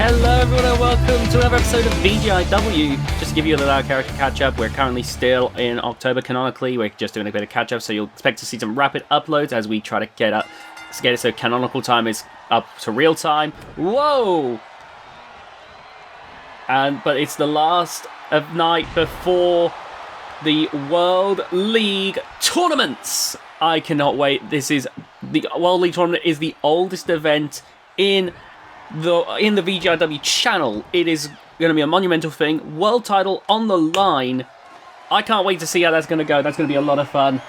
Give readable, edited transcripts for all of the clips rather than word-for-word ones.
Hello everyone and welcome to another episode of VGIW. Just to give you a little character catch-up, we're currently still in October canonically. We're just doing a bit of catch-up, so you'll expect to see some rapid uploads as we try to get it so canonical time is up to real time. Whoa! But it's the last of night before the World League tournaments. I cannot wait. The World League tournament is the oldest event in the VGIW channel. It is going to be a monumental thing. World title on the line. I can't wait to see how that's going to go. That's going to be a lot of fun.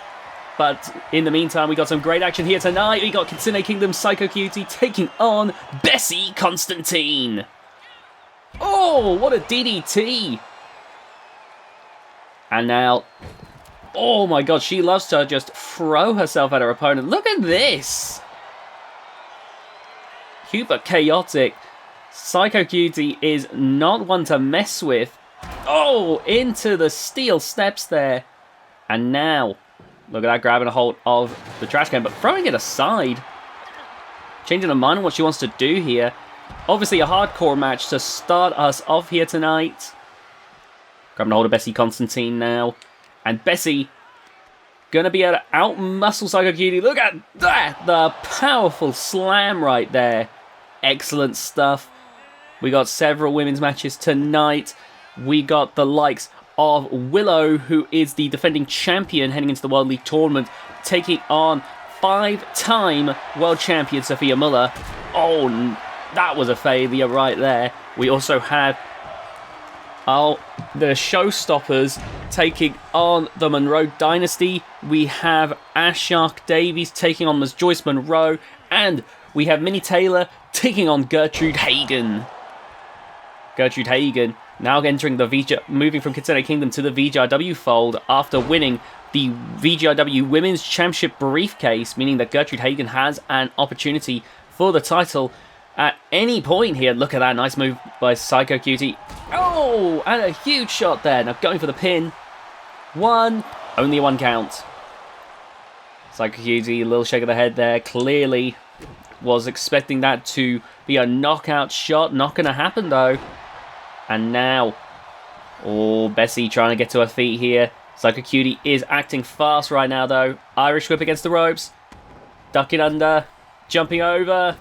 But in the meantime, we got some great action here tonight. We got Kitsune Kingdom Psycho Cutie taking on Bessie Constantine. Oh, what a DDT. And now, oh my god, she loves to just throw herself at her opponent. Look at this. Super chaotic. Psycho Cutie is not one to mess with. Oh, into the steel steps there. And now, look at that, grabbing a hold of the trash can, but throwing it aside. Changing her mind on what she wants to do here. Obviously a hardcore match to start us off here tonight. Grabbing a hold of Bessie Constantine now. And Bessie gonna be able to out-muscle Psycho Cutie. Look at that! The powerful slam right there. Excellent stuff. We got several women's matches tonight. We got the likes of Willow, who is the defending champion heading into the World League Tournament, taking on 5-time world champion Sophia Muller. Oh, that was a failure right there. We also have the Showstoppers taking on the Monroe Dynasty. We have Ashok Davies taking on Ms. Joyce Monroe. And we have Minnie Taylor taking on Gertrude Hagen. Gertrude Hagen now entering moving from Kitsune Kingdom to the VGIW fold after winning the VGIW Women's Championship briefcase, meaning that Gertrude Hagen has an opportunity for the title at any point here. Look at that, nice move by Psycho Cutie. Oh, and a huge shot there. Now going for the pin. Only a one count. Psycho Cutie, a little shake of the head there. Clearly was expecting that to be a knockout shot. Not going to happen though. And now, oh, Bessie trying to get to her feet here. Psycho Cutie is acting fast right now though. Irish whip against the ropes. Ducking under. Jumping over.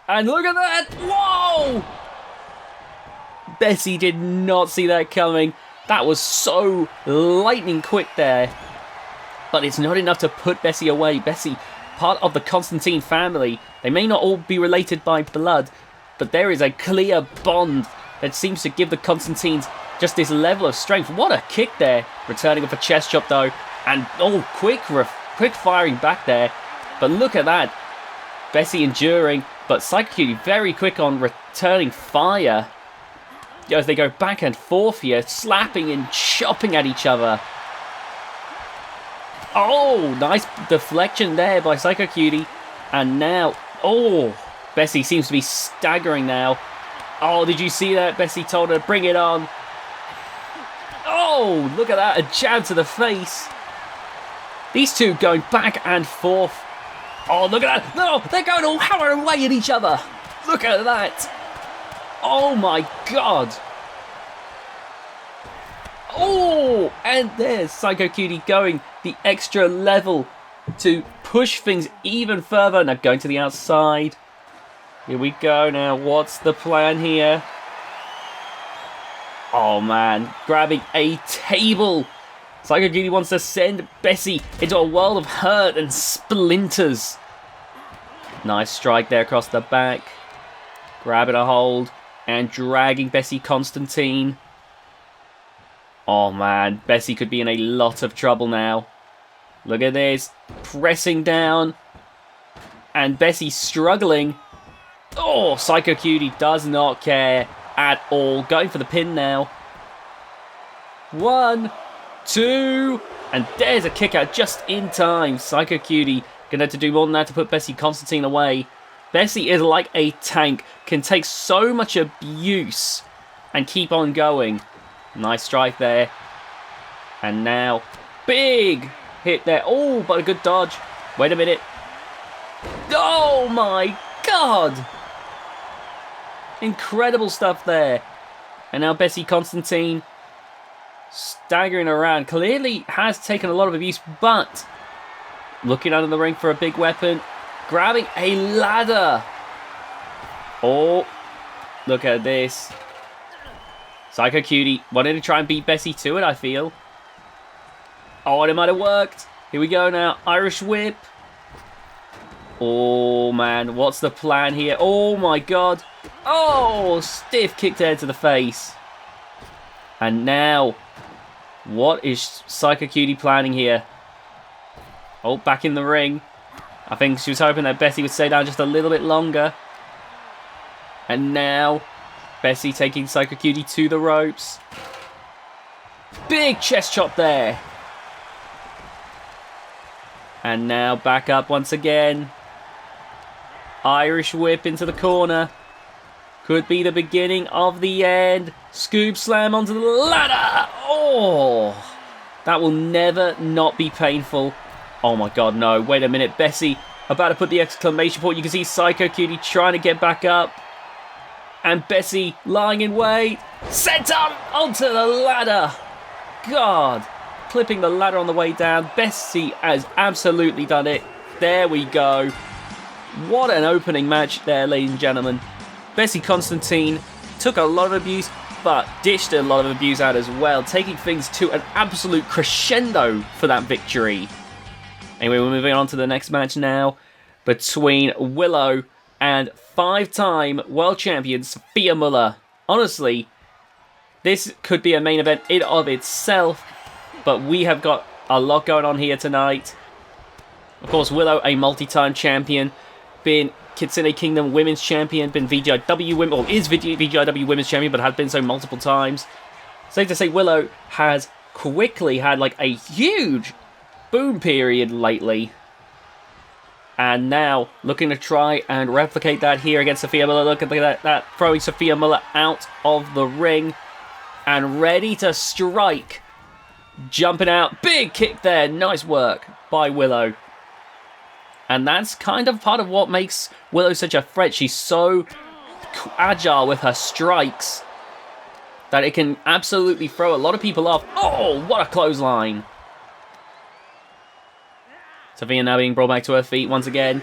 And look at that! Whoa! Bessie did not see that coming. That was so lightning quick there. But it's not enough to put Bessie away. Bessie, part of the Constantine family. They may not all be related by blood, but there is a clear bond that seems to give the Constantines just this level of strength. What a kick there. Returning with a chest chop though. And oh, quick firing back there. But look at that. Bessie enduring, but Psycho Cutie very quick on returning fire. As they go back and forth here, slapping and chopping at each other. Oh, nice deflection there by Psycho Cutie. And now, oh, Bessie seems to be staggering now. Oh, did you see that? Bessie told her, bring it on. Oh, look at that, a jab to the face. These two going back and forth. Oh, look at that. No, they're going all hammer away at each other. Look at that. Oh, my God. Oh, and there's Psycho Cutie going the extra level to push things even further. Now going to the outside. Here we go now. What's the plan here? Oh, man. Grabbing a table. Psycho Cutie wants to send Bessie into a world of hurt and splinters. Nice strike there across the back. Grabbing a hold and dragging Bessie Constantine. Oh man, Bessie could be in a lot of trouble now. Look at this. Pressing down. And Bessie struggling. Oh, Psycho Cutie does not care at all. Going for the pin now. 1, 2, and there's a kick out just in time. Psycho Cutie gonna have to do more than that to put Bessie Constantine away. Bessie is like a tank, can take so much abuse and keep on going. Nice strike there. And now, big hit there. Oh, but a good dodge. Wait a minute. Oh my God! Incredible stuff there. And now Bessie Constantine staggering around. Clearly has taken a lot of abuse, but looking under the ring for a big weapon. Grabbing a ladder. Oh, look at this. Psycho Cutie wanted to try and beat Bessie to it, I feel. Oh, and it might have worked. Here we go now. Irish whip. Oh, man. What's the plan here? Oh, my God. Oh, stiff kick there to the face. And now, what is Psycho Cutie planning here? Oh, back in the ring. I think she was hoping that Bessie would stay down just a little bit longer. And now, Bessie taking Psycho Cutie to the ropes. Big chest chop there. And now back up once again. Irish whip into the corner. Could be the beginning of the end. Scoop slam onto the ladder. Oh, that will never not be painful. Oh my God, no. Wait a minute. Bessie about to put the exclamation point. You can see Psycho Cutie trying to get back up. And Bessie lying in wait. Sent up onto the ladder. God. Clipping the ladder on the way down. Bessie has absolutely done it. There we go. What an opening match there, ladies and gentlemen. Bessie Constantine took a lot of abuse, but dished a lot of abuse out as well, taking things to an absolute crescendo for that victory. Anyway, we're moving on to the next match now between Willow and 5-time world champion Sophia Muller. Honestly, this could be a main event in of itself, but we have got a lot going on here tonight. Of course, Willow, a multi-time champion, been Kitsune Kingdom Women's Champion, been VGIW Women, or is VGIW Women's Champion, but had been so multiple times. Safe to say, Willow has quickly had like a huge boom period lately. And now, looking to try and replicate that here against Sophia Muller. Look at that, throwing Sophia Muller out of the ring. And ready to strike. Jumping out. Big kick there. Nice work by Willow. And that's kind of part of what makes Willow such a threat. She's so agile with her strikes that it can absolutely throw a lot of people off. Oh, what a clothesline. Sophia now being brought back to her feet once again.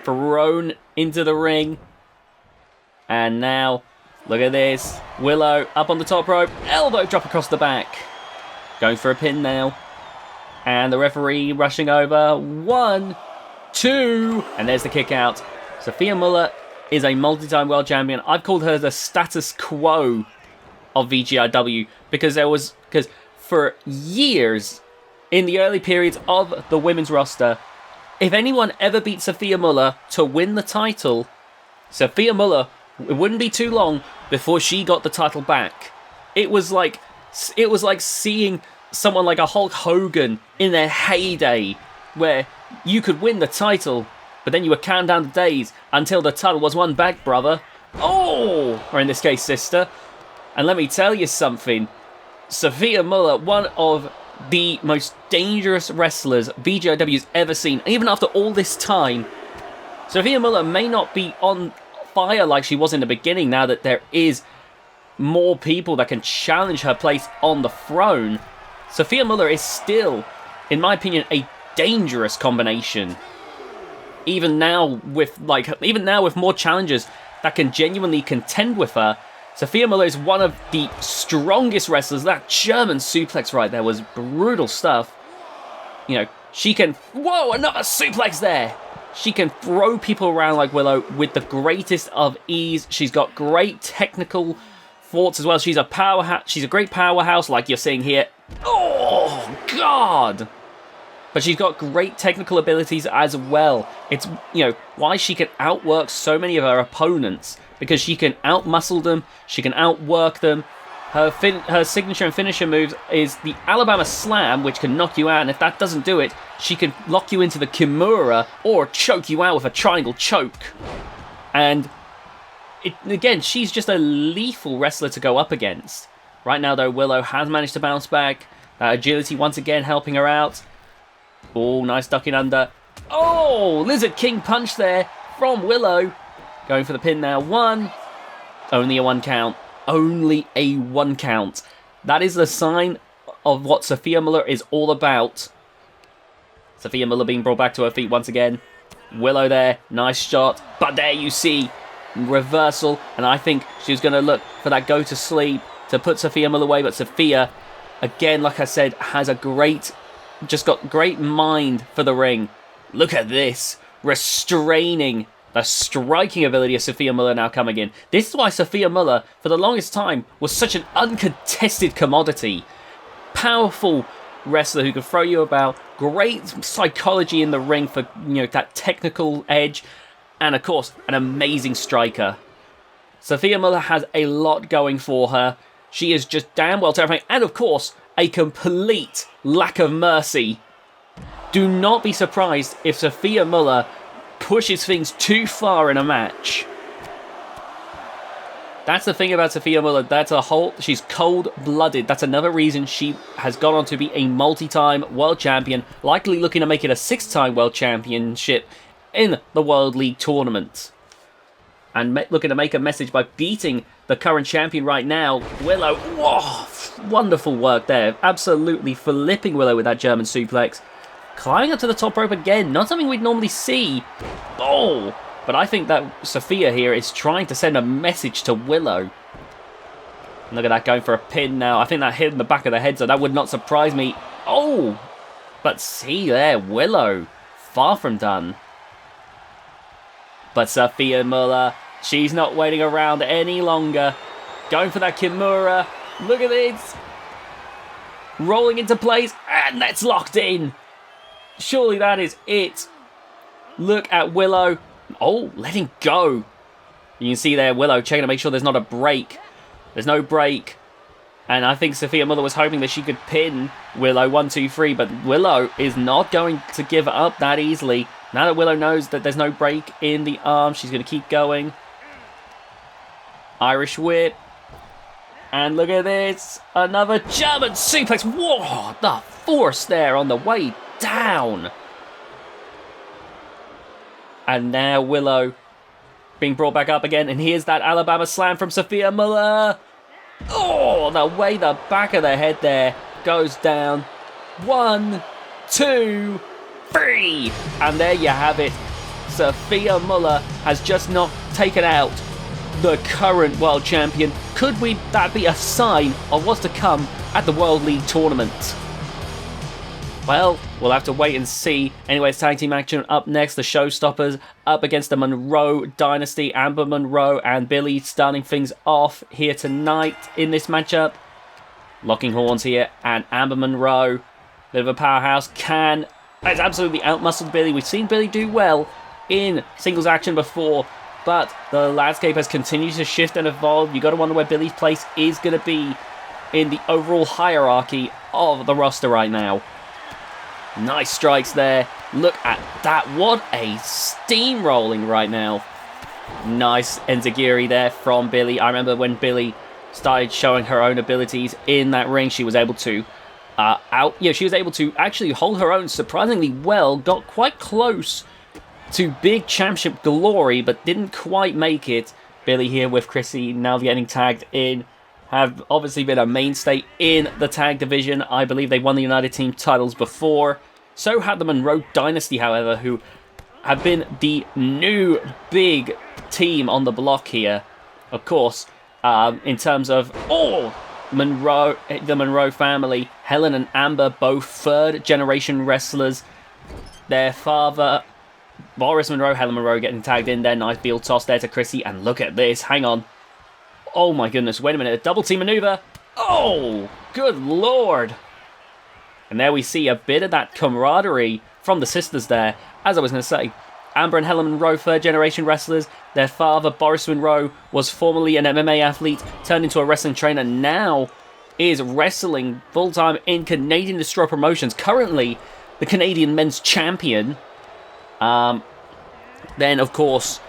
Thrown into the ring. And now, look at this. Willow up on the top rope. Elbow drop across the back. Going for a pin now. And the referee rushing over. 1, 2. And there's the kick out. Sophia Muller is a multi-time world champion. I've called her the status quo of VGIW because for years in the early periods of the women's roster, if anyone ever beat Sophia Muller to win the title, Sophia Muller, it wouldn't be too long before she got the title back. It was like seeing someone like a Hulk Hogan in their heyday, where you could win the title, but then you would count down the days until the title was won back, brother. Oh! Or in this case, sister. And let me tell you something. Sophia Muller, one of the most dangerous wrestlers VGIW's ever seen. Even after all this time, Sophia Muller may not be on fire like she was in the beginning now that there is more people that can challenge her place on the throne. Sophia Muller is still, in my opinion, a dangerous combination. Even now with more challengers that can genuinely contend with her, Sophia Muller is one of the strongest wrestlers. That German suplex right there was brutal stuff. You know, she can... Whoa, another suplex there! She can throw people around like Willow with the greatest of ease. She's got great technical thoughts as well. She's a powerhouse. She's a great powerhouse like you're seeing here. Oh, God! But she's got great technical abilities as well. It's, you know, why she can outwork so many of her opponents. Because she can outmuscle them, she can outwork them. Her signature and finisher moves is the Alabama Slam, which can knock you out, and if that doesn't do it, she can lock you into the Kimura or choke you out with a triangle choke. And again, she's just a lethal wrestler to go up against. Right now, though, Willow has managed to bounce back. That agility once again helping her out. Oh, nice ducking under. Oh, Lizard King punch there from Willow. Going for the pin now. 1, Only a 1 count. Only a 1 count. That is the sign of what Sophia Muller is all about. Sophia Muller being brought back to her feet once again. Willow there. Nice shot. But there you see reversal. And I think she's going to look for that go to sleep to put Sophia Muller away. But Sophia, again, like I said, has a great mind for the ring. Look at this. Restraining. The striking ability of Sophia Muller now coming in. This is why Sophia Muller, for the longest time, was such an uncontested commodity. Powerful wrestler who could throw you about. Great psychology in the ring for, that technical edge. And, of course, an amazing striker. Sophia Muller has a lot going for her. She is just damn well terrifying. And, of course, a complete lack of mercy. Do not be surprised if Sophia Muller pushes things too far in a match. That's the thing about Sophia Muller. She's cold-blooded. That's another reason she has gone on to be a multi-time world champion, likely looking to make it a 6-time world championship in the World League tournament. And looking to make a message by beating the current champion right now, Willow. Whoa, wonderful work there. Absolutely flipping Willow with that German suplex. Climbing up to the top rope again, not something we'd normally see. Oh, but I think that Sophia here is trying to send a message to Willow. Look at that, going for a pin now. I think that hit in the back of the head, so that would not surprise me. Oh, but see there, Willow, far from done. But Sophia Muller, she's not waiting around any longer. Going for that Kimura. Look at this. Rolling into place, and that's locked in. Surely that is it. Look at Willow. Oh, letting go. You can see there, Willow checking to make sure there's not a break. There's no break. And I think Sophia Muller was hoping that she could pin Willow 1, 2, 3. But Willow is not going to give up that easily. Now that Willow knows that there's no break in the arm, she's going to keep going. Irish whip. And look at this. Another German suplex. Whoa, the force there on the way down. And now Willow being brought back up again. And here's that Alabama slam from Sophia Muller. Oh, the way the back of the head there goes down. 1, 2, 3. And there you have it. Sophia Muller has just not taken out the current world champion. Could that be a sign of what's to come at the World League tournament? Well, we'll have to wait and see. Anyways, tag team action up next. The Showstoppers up against the Monroe Dynasty. Amber Monroe and Billy starting things off here tonight in this matchup. Locking horns here, and Amber Monroe, bit of a powerhouse, has absolutely outmuscled Billy. We've seen Billy do well in singles action before, but the landscape has continued to shift and evolve. You got to wonder where Billy's place is going to be in the overall hierarchy of the roster right now. Nice strikes there. Look at that. What a steamrolling right now. Nice enziguri there from Billy. I remember when Billy started showing her own abilities in that ring, she was able to she was able to actually hold her own surprisingly well. Got quite close to big championship glory, but didn't quite make it. Billy here with Chrissy now getting tagged in. Have obviously been a mainstay in the tag division. I believe they won the United Team titles before. So had the Monroe Dynasty, however, who have been the new big team on the block here. Of course, in terms of the Monroe family, Helen and Amber, both third-generation wrestlers. Their father, Boris Monroe, Helen Monroe getting tagged in there. Nice heel toss there to Chrissy. And look at this. Hang on. Oh my goodness, wait a minute, a double team maneuver. Oh, good lord. And there we see a bit of that camaraderie from the sisters there. As I was going to say, Amber and Helen Monroe, third generation wrestlers. Their father, Boris Monroe, was formerly an MMA athlete, turned into a wrestling trainer, now is wrestling full-time in Canadian Destroy Promotions. Currently, the Canadian men's champion. Then, of course,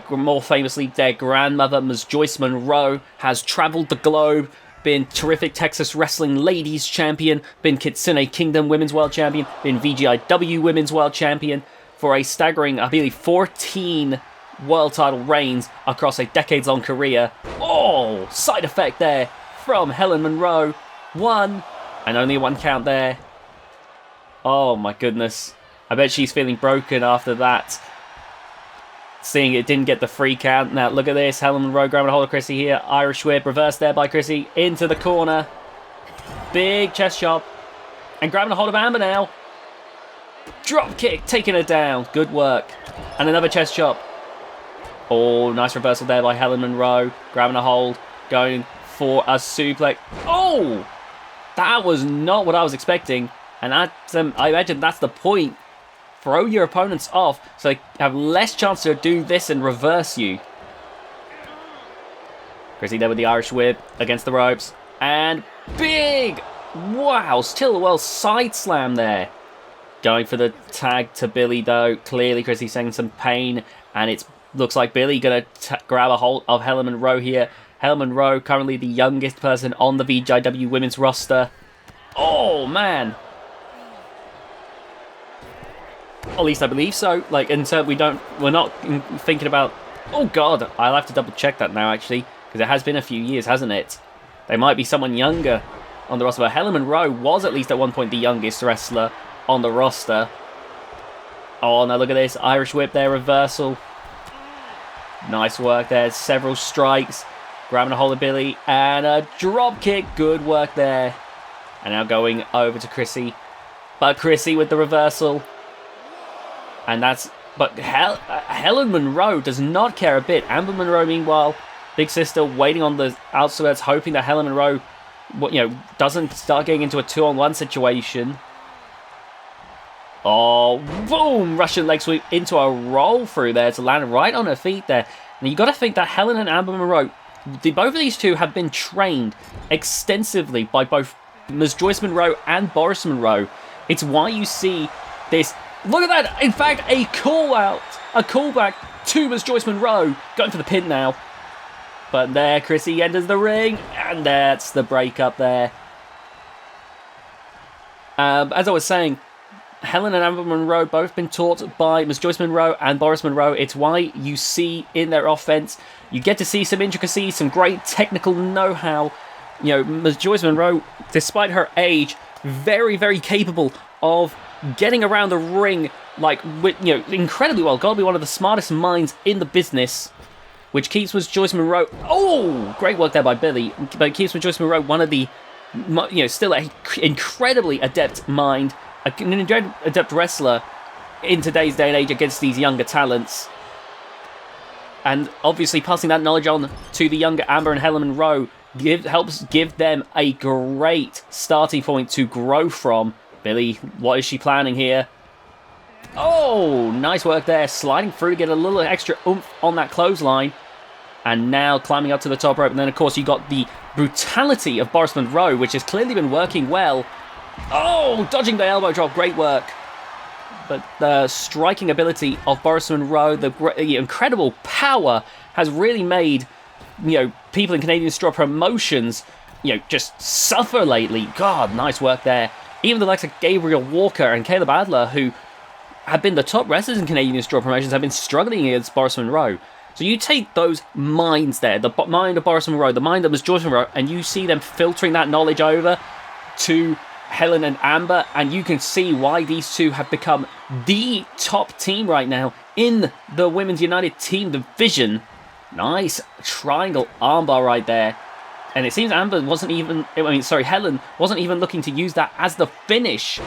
more famously, their grandmother, Ms. Joyce Monroe, has travelled the globe, been terrific Texas Wrestling Ladies Champion, been Kitsune Kingdom Women's World Champion, been VGIW Women's World Champion, for a staggering, I believe, 14 world title reigns across a decades-long career. Oh! Oh, side effect there from Helen Monroe. 1, and only a 1 count there. Oh my goodness. I bet she's feeling broken after that. Seeing it didn't get the 3 count. Now look at this. Helen Monroe grabbing a hold of Chrissy here. Irish whip, reversed there by Chrissy. Into the corner. Big chest chop. And grabbing a hold of Amber now. Drop kick, taking her down. Good work. And another chest chop. Oh, nice reversal there by Helen Monroe. Grabbing a hold. Going for a suplex. Oh! That was not what I was expecting. And I imagine that's the point. Throw your opponents off so they have less chance to do this and reverse you. Chrissy there with the Irish whip against the ropes. And big! Wow, still a well side slam there. Going for the tag to Billy though. Clearly Chrissy saying some pain. And it looks like Billy going to grab a hold of Helen Monroe here. Helen Monroe, currently the youngest person on the VGIW women's roster. Oh, man. At least I believe so. Like, and so we're not thinking about... Oh, God. I'll have to double check that now, actually. Because it has been a few years, hasn't it? There might be someone younger on the roster. But Helen Monroe was at least at one point the youngest wrestler on the roster. Oh, now look at this. Irish whip there, reversal. Nice work there. Several strikes. Grabbing a hold of Billy. And a drop kick. Good work there. And now going over to Chrissy. But Chrissy with the reversal. And that's... But Helen Monroe does not care a bit. Amber Monroe, meanwhile, big sister waiting on the outskirts, hoping that Helen Monroe, doesn't start getting into a 2-on-1 situation. Oh, boom! Russian leg sweep into a roll through there to land right on her feet there. And you got to think that Helen and Amber Monroe, both of these two have been trained extensively by both Ms. Joyce Monroe and Boris Monroe. It's why you see this. Look at that! In fact, a callback to Ms. Joyce Monroe. Going for the pin now. But there, Chrissy enters the ring, and that's the breakup there. As I was saying, Helen and Amber Monroe both been taught by Ms. Joyce Monroe and Boris Monroe. It's why you see in their offense, you get to see some intricacies, some great technical know-how. Ms. Joyce Monroe, despite her age, very, very capable of getting around the ring, incredibly well. Gotta be one of the smartest minds in the business, which keeps Ms. Joyce Monroe... Oh! Great work there by Billy. But it keeps Ms. Joyce Monroe one of the, still an incredibly adept mind, an adept wrestler in today's day and age against these younger talents. And obviously passing that knowledge on to the younger Amber and Helen Monroe helps give them a great starting point to grow from. Billy, what is she planning here? Oh, nice work there. Sliding through to get a little extra oomph on that clothesline. And now climbing up to the top rope. And then, of course, you got the brutality of Boris Monroe, which has clearly been working well. Oh, dodging the elbow drop. Great work. But the striking ability of Boris Monroe, the incredible power, has really made, people in Canadian Straw promotions, just suffer lately. God, nice work there. Even the likes of Gabriel Walker and Caleb Adler, who have been the top wrestlers in Canadian Straw promotions, have been struggling against Boris Monroe. So you take those minds there, the mind of Boris Monroe, the mind of Ms. Joyce Monroe, and you see them filtering that knowledge over to Helen and Amber, and you can see why these two have become the top team right now in the Women's United Team Division. Nice triangle armbar right there. And it seems Helen wasn't even looking to use that as the finish.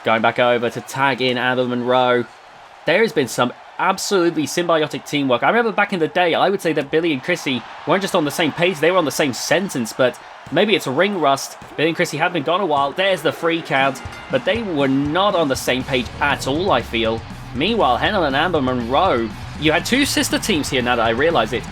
Going back over to tag in Amber Monroe. There has been some absolutely symbiotic teamwork. I remember back in the day, I would say that Billy and Chrissy weren't just on the same page, they were on the same sentence, but maybe it's ring rust. Billy and Chrissy have been gone a while. There's the 3 count, but they were not on the same page at all, I feel. Meanwhile, Helen and Amber Monroe, you had 2 sister teams here now that I realise it.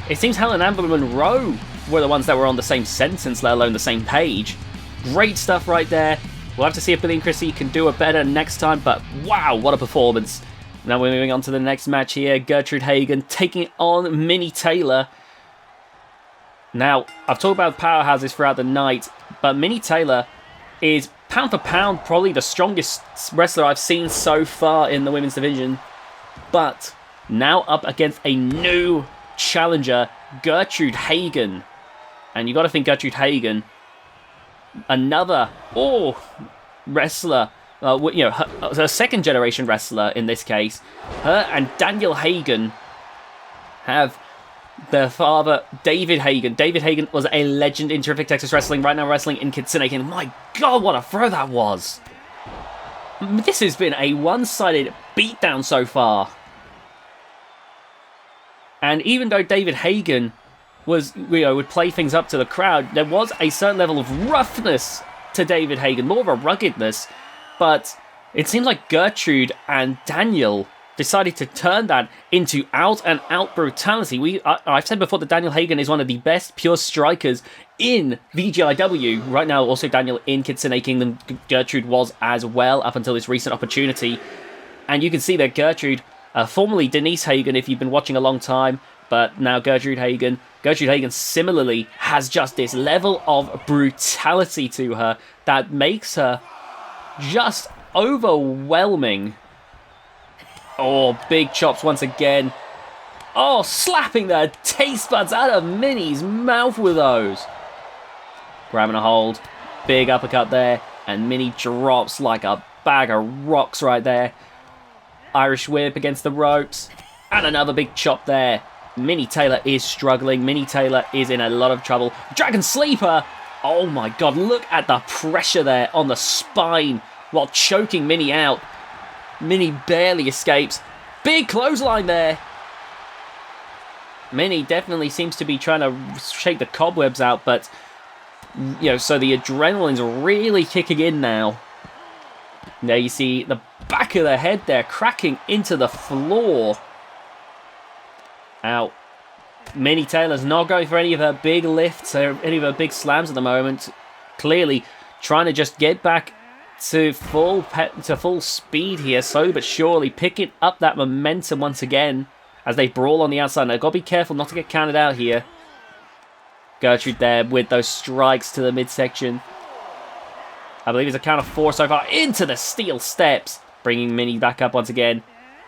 It seems Helen and Amber Monroe were the ones that were on the same sentence, let alone the same page. Great stuff right there. We'll have to see if Billy and Chrissy can do it better next time, but wow, what a performance. Now we're moving on to the next match here. Gertrude Hagen taking on Minnie Taylor. Now, I've talked about powerhouses throughout the night, but Minnie Taylor is pound for pound probably the strongest wrestler I've seen so far in the women's division. But now up against a new challenger, Gertrude Hagen. And you got to think Gertrude Hagen, another wrestler, her second generation wrestler in this case. Her and Daniel Hagen have their father, David Hagen. David Hagen was a legend in terrific Texas wrestling, right now wrestling in Kitsune. My God, what a throw that was! This has been a one-sided beatdown so far. And even though David Hagen would play things up to the crowd, there was a certain level of roughness to David Hagen, more of a ruggedness, but it seems like Gertrude and Daniel decided to turn that into out-and-out brutality. I've said before that Daniel Hagen is one of the best pure strikers in VGIW. Right now, also Daniel in Kitsune Kingdom, Gertrude was as well, up until this recent opportunity. And you can see that Gertrude, formerly Denise Hagen, if you've been watching a long time, but now Gertrude Hagen similarly has just this level of brutality to her that makes her just overwhelming. Oh, big chops once again. Oh, slapping the taste buds out of Minnie's mouth with those. Grabbing a hold. Big uppercut there. And Minnie drops like a bag of rocks right there. Irish whip against the ropes. And another big chop there. Minnie Taylor is struggling. Minnie Taylor is in a lot of trouble. Dragon Sleeper. Oh my God, look at the pressure there on the spine while choking Minnie out. Minnie barely escapes. Big clothesline there. Minnie definitely seems to be trying to shake the cobwebs out, but so the adrenaline's really kicking in now. There you see the back of the head there cracking into the floor. Out. Minnie Taylor's not going for any of her big lifts or any of her big slams at the moment. Clearly trying to just get back to full speed here, slowly but surely, picking up that momentum once again as they brawl on the outside. Now, got to be careful not to get counted out here. Gertrude there with those strikes to the midsection. I believe it's a count of 4 so far into the steel steps, bringing Minnie back up once again.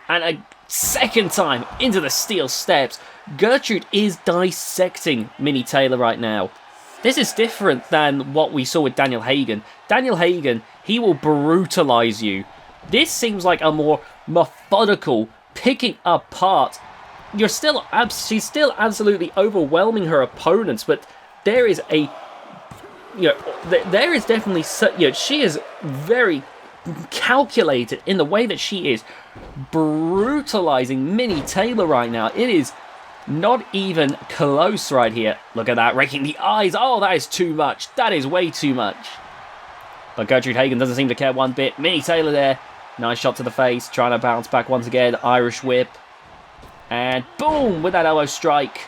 And a second time into the steel steps. Gertrude is dissecting Minnie Taylor right now. This is different than what we saw with Daniel Hagen. Daniel Hagen, he will brutalize you. This seems like a more methodical picking apart. She's still absolutely overwhelming her opponents, but there is there is definitely, she is very calculated in the way that she is brutalizing Minnie Taylor right now. It is not even close right here. Look at that, raking the eyes. Oh, that is too much. That is way too much. But Gertrude Hagen doesn't seem to care one bit. Minnie Taylor there. Nice shot to the face. Trying to bounce back once again. Irish whip. And boom, with that elbow strike.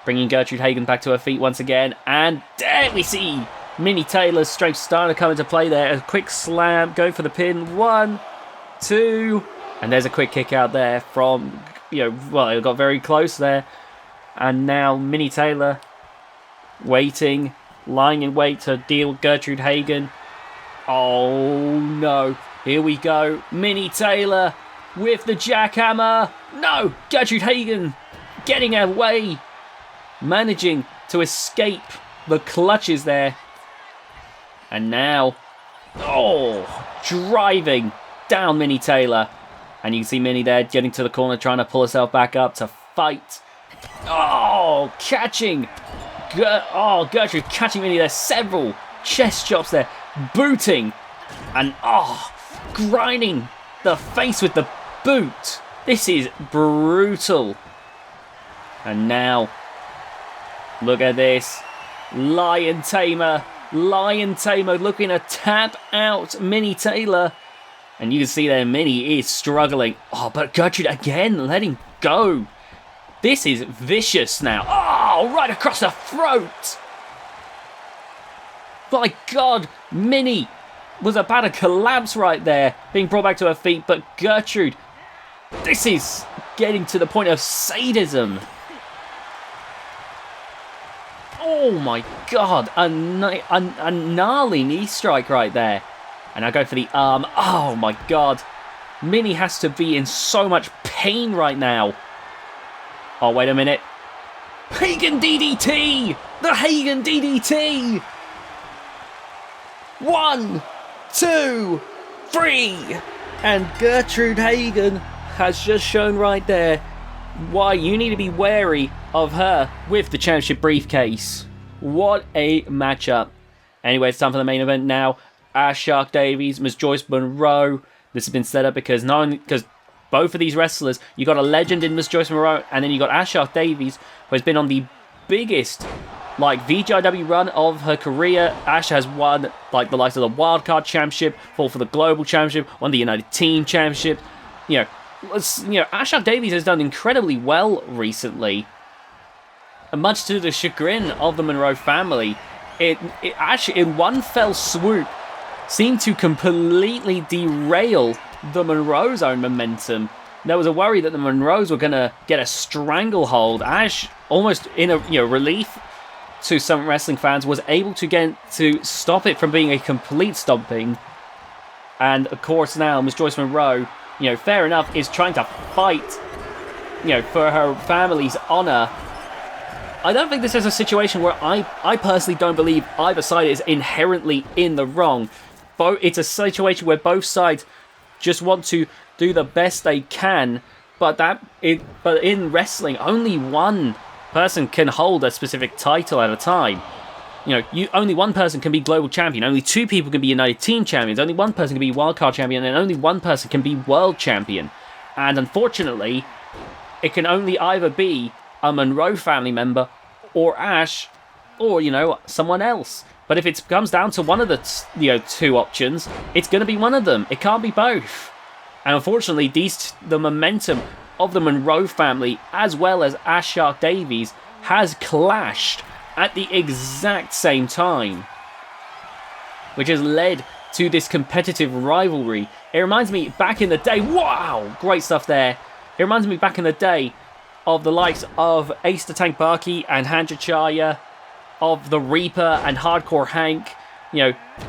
Bringing Gertrude Hagen back to her feet once again. And there we see Minnie Taylor's strength starting to come into play there. A quick slam. Going for the pin. 1, 2. And there's a quick kick out there from... it got very close there. And now Minnie Taylor waiting, lying in wait to deal with Gertrude Hagen. Oh no, here we go. Minnie Taylor with the jackhammer. No, Gertrude Hagen getting away, managing to escape the clutches there. And now, driving down Minnie Taylor. And you can see Minnie there getting to the corner, trying to pull herself back up to fight. Oh, catching. Gertrude catching Minnie there. Several chest chops there. Booting. And, grinding the face with the boot. This is brutal. And now, look at this. Lion Tamer looking to tap out Minnie Taylor. And you can see there, Minnie is struggling. Oh, but Gertrude again letting go. This is vicious now. Oh, right across the throat. My God, Minnie was about to collapse right there, being brought back to her feet. But Gertrude, this is getting to the point of sadism. Oh my God, a gnarly knee strike right there. And I go for the arm. Oh my God. Minnie has to be in so much pain right now. Oh, wait a minute. Hagen DDT! The Hagen DDT! 1, 2, 3! And Gertrude Hagen has just shown right there why you need to be wary of her with the championship briefcase. What a matchup. Anyway, it's time for the main event now. Ash Shark Davies, Miss Joyce Monroe. This has been set up because both of these wrestlers, you got a legend in Miss Joyce Monroe, and then you got Ash Shark Davies, who has been on the biggest VGIW run of her career. Ash has won the likes of the Wildcard Championship, fought for the Global Championship, won the United Team Championship. Ash Shark Davies has done incredibly well recently, and much to the chagrin of the Monroe family. Ash, in one fell swoop, seemed to completely derail the Monroe's own momentum. There was a worry that the Monroes were going to get a stranglehold. Ash, almost in a relief to some wrestling fans, was able to stop it from being a complete stomping. And of course now, Miss Joyce Monroe, fair enough, is trying to fight, for her family's honor. I don't think this is a situation where I personally don't believe either side is inherently in the wrong. It's a situation where both sides just want to do the best they can, but in wrestling, only one person can hold a specific title at a time. Only one person can be global champion, only two people can be United Team champions, only one person can be wildcard champion, and only one person can be world champion. And unfortunately, it can only either be a Monroe family member, or Ash, or, someone else. But if it comes down to one of the, two options, it's going to be one of them. It can't be both. And unfortunately, the momentum of the Monroe family, as well as Ash Shark Davies, has clashed at the exact same time, which has led to this competitive rivalry. It reminds me back in the day, wow, great stuff there. It reminds me back in the day of the likes of Ace the Tank Bakke and Hanjachaya, of the Reaper and Hardcore Hank,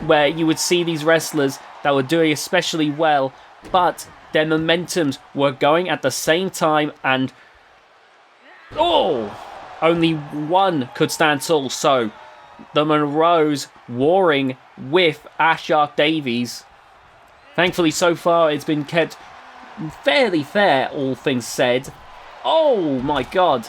where you would see these wrestlers that were doing especially well, but their momentums were going at the same time, and only one could stand tall. So the Monroes warring with Ash Shark Davies. Thankfully, so far it's been kept fairly fair, all things said. Oh my god.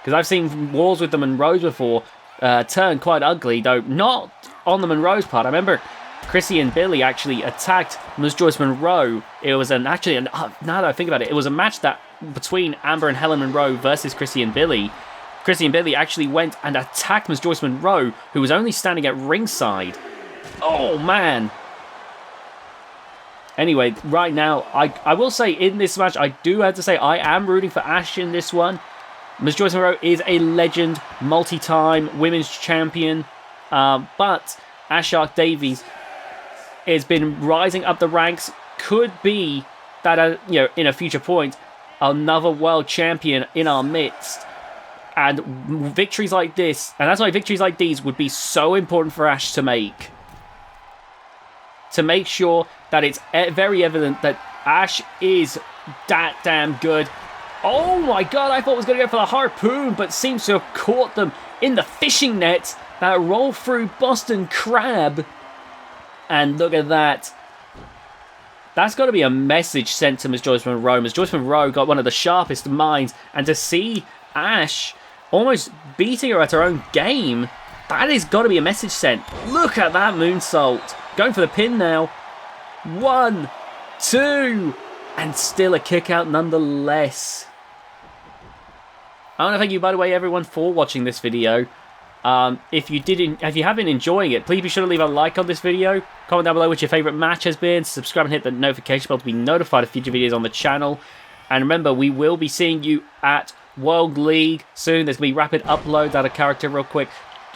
Because I've seen wars with the Monroes before turn quite ugly, though not on the Monroes part. I remember Chrissy and Billy actually attacked Miss Joyce Monroe. It was now that I think about it, it was a match between Amber and Helen Monroe versus Chrissy and Billy. Chrissy and Billy actually went and attacked Miss Joyce Monroe, who was only standing at ringside. Oh man. Anyway, right now, I will say in this match, I do have to say I am rooting for Ash in this one. Miss Joyce Monroe is a legend, multi-time women's champion, but Ash Shark Davies has been rising up the ranks. Could be that in a future point, another world champion in our midst. And victories like this, and that's why victories like these would be so important for Ash to make. To make sure that it's very evident that Ash is that damn good. Oh my god, I thought it was going to go for the harpoon, but seems to have caught them in the fishing net. That roll through Boston Crab. And look at that. That's got to be a message sent to Miss Joyce Monroe. Miss Joyce Monroe got one of the sharpest minds, and to see Ash almost beating her at her own game, that has got to be a message sent. Look at that moonsault. Going for the pin now. 1, 2, and still a kick out nonetheless. I want to thank you, by the way, everyone, for watching this video. If you have been enjoying it, please be sure to leave a like on this video. Comment down below what your favourite match has been. Subscribe and hit the notification bell to be notified of future videos on the channel. And remember, we will be seeing you at World League soon. There's going to be rapid uploads out of character real quick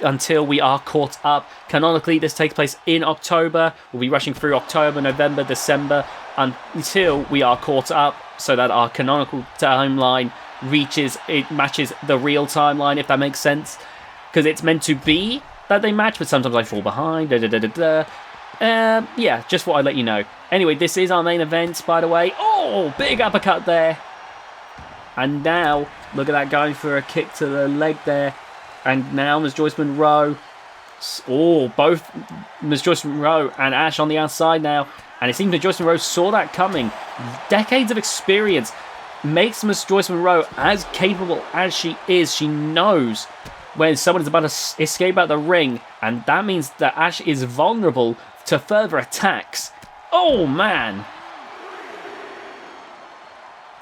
until we are caught up. Canonically, this takes place in October. We'll be rushing through October, November, December until we are caught up, so that our canonical timeline matches the real timeline, if that makes sense. Because it's meant to be that they match, but sometimes I fall behind. Yeah, just thought I'd let you know. Anyway, this is our main event, by the way. Oh, big uppercut there. And now, look at that, going for a kick to the leg there. And now Ms. Joyce Monroe. Oh, both Ms. Joyce Monroe and Ash on the outside now. And it seems that Joyce Monroe saw that coming. Decades of experience makes Ms. Joyce Monroe as capable as she is. She knows when someone is about to escape out the ring. And that means that Ash is vulnerable to further attacks. Oh, man.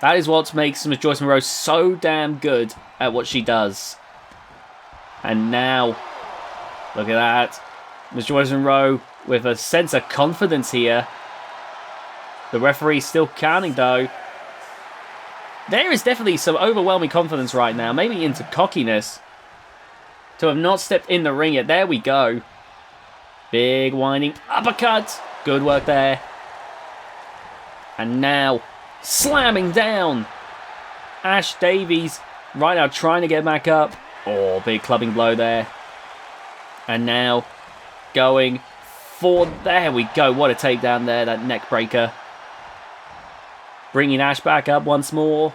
That is what makes Ms. Joyce Monroe so damn good at what she does. And now, look at that. Ms. Joyce Monroe with a sense of confidence here. The referee's still counting though. There is definitely some overwhelming confidence right now. Maybe into cockiness. To have not stepped in the ring yet. There we go. Big whining uppercut. Good work there. And now, slamming down. Ash Davies right now trying to get back up. Oh, big clubbing blow there. And now going for... There we go. What a takedown there. That neck breaker. Bringing Ash back up once more.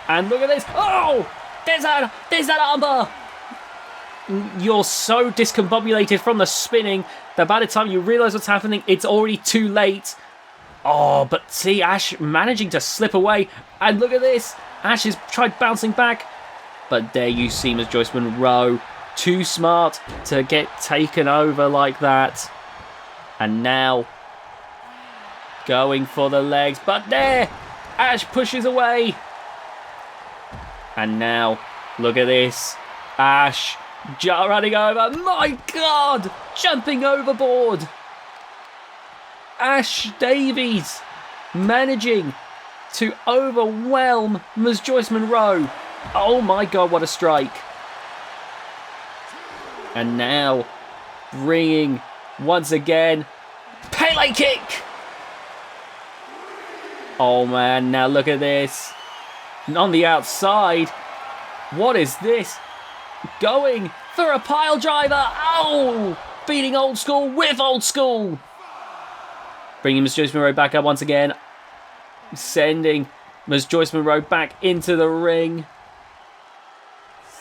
And look at this. Oh! There's that armbar. You're so discombobulated from the spinning that by the time you realise what's happening, it's already too late. Oh, but see, Ash managing to slip away. And look at this. Ash has tried bouncing back. But there you see Ms. Joyce Monroe. Too smart to get taken over like that. And now, going for the legs. But there, Ash pushes away. And now, look at this. Ash running over. My God, jumping overboard. Ash Davies managing to overwhelm Ms. Joyce Monroe. Oh my God, what a strike. And now, bringing, once again, Pele kick. Oh man, now look at this. On the outside, what is this? Going for a pile driver. Oh, beating old school with old school. Bringing Ms. Joyce Monroe back up once again. Sending Ms. Joyce Monroe back into the ring.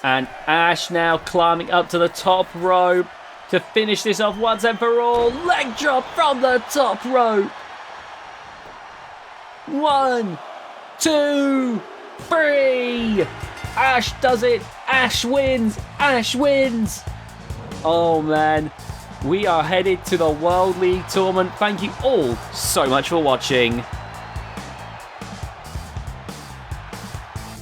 And Ash now climbing up to the top rope to finish this off once and for all. Leg drop from the top rope. 1, 2, 3. Ash does it. Ash wins. Ash wins. Oh man. We are headed to the World League Tournament. Thank you all so much for watching.